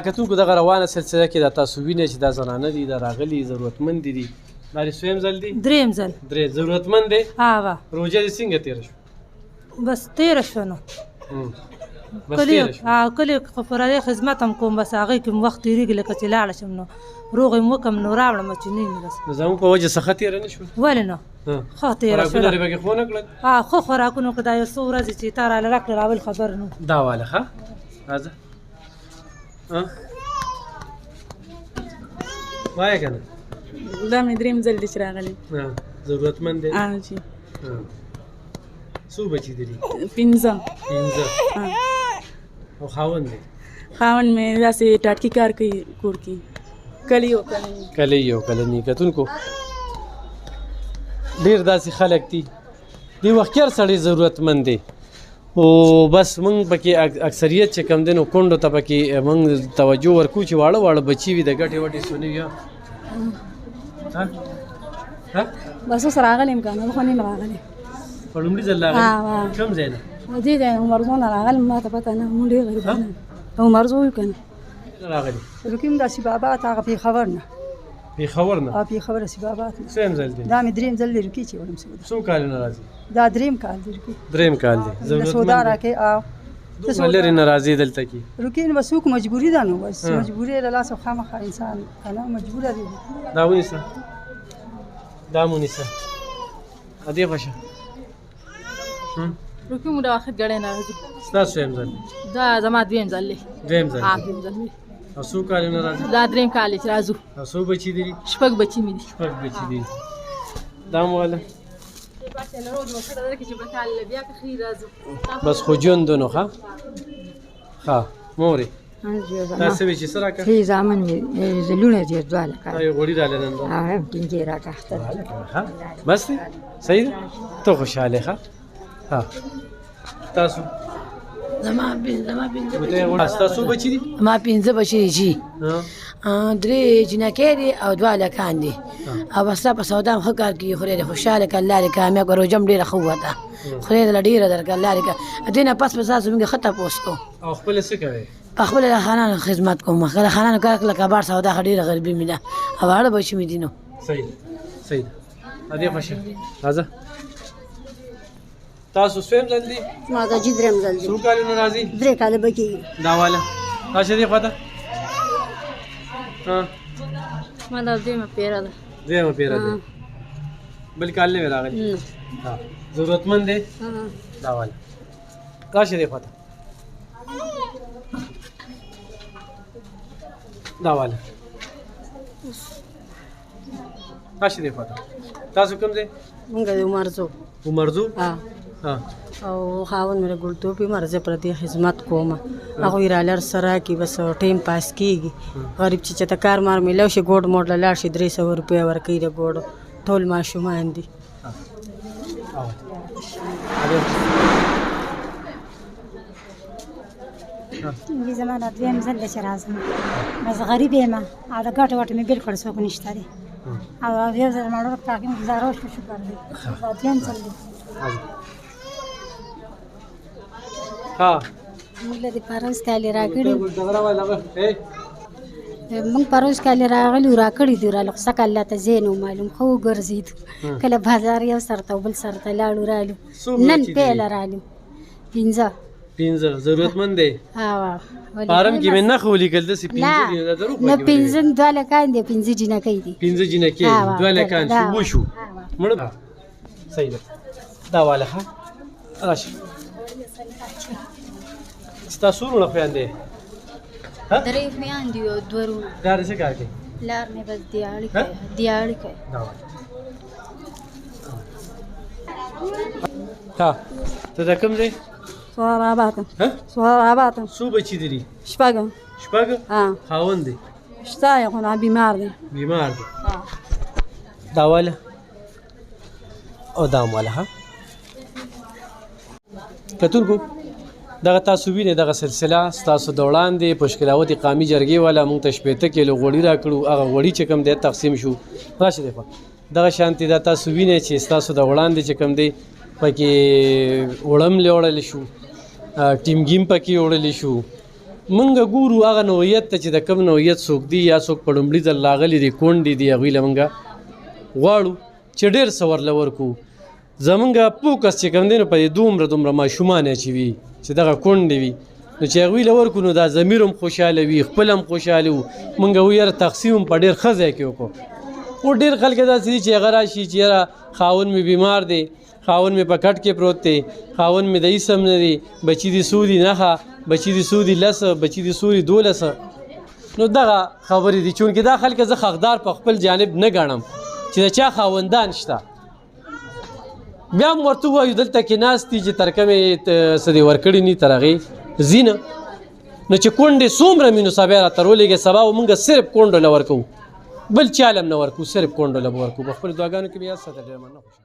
کتونکو دغه روانه سلسله کې دا تاسو وینئ چې دا زنانه دي دا راغلي ضرورتمند دي دا دې سویم ځل دی دریم ځل درې ضرورتمند دی روژه دې څنګه تېره شوه بس تېره شوه نو کلي خپرالۍ خدمت هم کوم بس هغې کې م وخت تېرېږي لکه چې لاړه شم نو روغ یې م وکړم نو راوړم چې نه مې بس نو زموږ په وجه څه ښه تېره نه شوه ولې نه ښه تېره شوه خوراکونه پکې خو نه کړل ښه خوراکونه که دا یو څو ورځې چې تا راله راکړه راول خبر نو دا واله ښه راځه وایه که نه دا مې درېیم ځل دی چې راغلی ضرورتمند دی جی څو بچي دي 15 او خاوند دی خاوند مې داسې ټاټکي کار کوي کور کې کلی یو کلنی کتونکو ډېر داسې خلک دي دې وختیار سړی ضرورتمند دی او بس موږ پکې اکثریت چې کم دی نو کونډو ته پکې موږ توجه ورکو چې واړه واړه بچي وي د ګټې وټې سونې وي بس اوس راغلی یم که نه خو نه راغلی په لومړي ځل راغلی کوم ځای نه دې ځای عمرزو نه راغلم ما ته پته نه مونږ ډېر غریبان یو عمرزو یو که نه راغلی رقیم د اسبابات هغه پېښور نه پېښور نه پېښور اسبابات نه څویم ځل دی دا مې درېیم ځل دی رقي چې وړم څو کالونه راځي دا درېیم کال دی رقي درېیم کال دی سودا راکې لرې نه راځي دلته کې رقي نو بس څوک مجبوري ده نو بس مجبوري له لاسه خامخا انسان که نه مجبوره دی دا ونیسه دا مو نیسه ادې خوشه رقي مو دا وخت ګړی نه راځي ستاسو یم ځل دا زما دویم ځل دی دویم ځل او څو کالونه راځي دا درېیم کال چې راځو او څو بچي دي 6 بچي مې دي 6 بچي دي دا مو واله بس خو ژوند نو ښه مورې تاسو به چې څه راکړه ښې زامن مې زلونه دي دوه لکه دا یو غوړي راله نن ټینګې راکړه بس دی صحیح ده ته خوشحاله ښه ها تاسو ستاسو بچي دي ما 15 بچي دي درې جنکې دي او دوه هلکان دي او بس په سودا هم ښه کار کوي خدای دې خوشحاله کړه الله دې کامیاب کړه روژه هم ډېره ښه ووته خدای دې له ډېره درکړه الله دې کړه دې نه پس به تاسو موږ ښه تپوس کوو او خپله څه کوئ په خپله د خانانو خدمت کوم د خانانو کار کله کباړ سودا ښه ډېره غریبي مې ده او واړه بچي مې دي نو صحیح ده ادې خوښه راځه تاسو سویم ځل دي ما دا چې درېیم ځل دي څو کالونه راځي 3 کاله به کېږي دا واله راشه دې خوا ته ما دا دویمه پیره ده دویمه پیره ده بل کال نه راغلی ضرورتمند دی دا واله راشه دې خوا ته دا واله راشه دې خوا ته تاسو کوم ځای مونږ د عمرزو او خاوند مې ګلتوپي مرزه پردي خدمت کوم هغوی رالر سره کې بس ټایم پاس کېږي غریب چې چېرته کار مار میلاو شي ګوډ موډ له لاړ شي 300 روپۍ ورکوي د ګوډ ټول ماشومان دي زما دا دویم ځل دی چې راځم بس غریب یم او د ګټې وټې مې بلکل څوک نشته دی او یو ځل ما ډېر پاکي مې ګزاره وشو شکر دی دا دویم ځل دی موږ له دې پروس کالي راکړي موږ پروس کالي راغلي راکړي دي راله څه کله ته زین معلوم خو ګرځېدو کله بازار یو سر ته بل سر ته لاړو رالو نن پیل رالو 15 ضرورتمند دی فارم کې مې نه خو لیکل داسې 15 دي درو نه 15 دوه لکان دي 15 جنکۍ دي 15 جنکۍ دوه لکان شو مړ صحیح ده دا واله ښه راشه ستاسو ورونه خویندې درې خویندې او دوه ورونه دا څه کار کوي لار مې بس دیاړي کوي ها ته دا کوم ځای سوارابات څو بچي دي شپږ خاوند دی شته یې خو نه بیمار دی دا واله او دا واله ها کتونکو دغه تاسو وینئ دغه سلسله ستاسو د وړاندې په شکلاوت قامي جرګې والا موږ ته 15 کیلو غوړي راکړو هغه غوړي چې کوم دی تقسیم شو راشه دی دغه شانتي دا تاسو وینئ چې ستاسو د وړاندې چې کوم دی پکې وړم له وړل شو ټیمګیم پکې وړل شو مونږ ګورو هغه نوعیت ته چې د کوم نوعیت څوک دي یا څوک په لومړي ځل راغلي دي کونډې دي هغوی له مونږ غواړو چې ډېر څه ورله ورکړو زمونږ فوکس چې کوم دی نو په دې دومره ماشومان اچوي چې دغه کونډې وي نو چې هغوی له ورکړو نو دا ضمیر هم خوشحاله وي خپل هم خوشحاله وو مونږ وایو یاره تقسیم هم په ډېر ښه ځای کې وکړو خو ډېر خلک داسې دي چې هغه راشي چې یاره خاوند مې بیمار دی خاوند مې په کټ کې پروت دی خاوند مې د هېڅ هم نه دی بچي دي څو دي نښه بچي دي څو دي 10 بچي دي څو دي 12 نو دغه خبرې دي چونکې دا خلک زه حقدار په خپل جانب نه ګڼم چې د چا خاوندان شته بیا هم ورته ووایو دلته کې ناست دي چې تر کومې څه دې ورکړي ني تر هغې ځي نه نو چې کونډې څومره وي نو سبا یې راته راولېږئ سبا به مونږ صرف کونډو له ورکوو بل چا له هم نه ورکوو صرف کونډو له به ورکوو په خپلو دعاګانو کې به یاد ساته ډېر مننه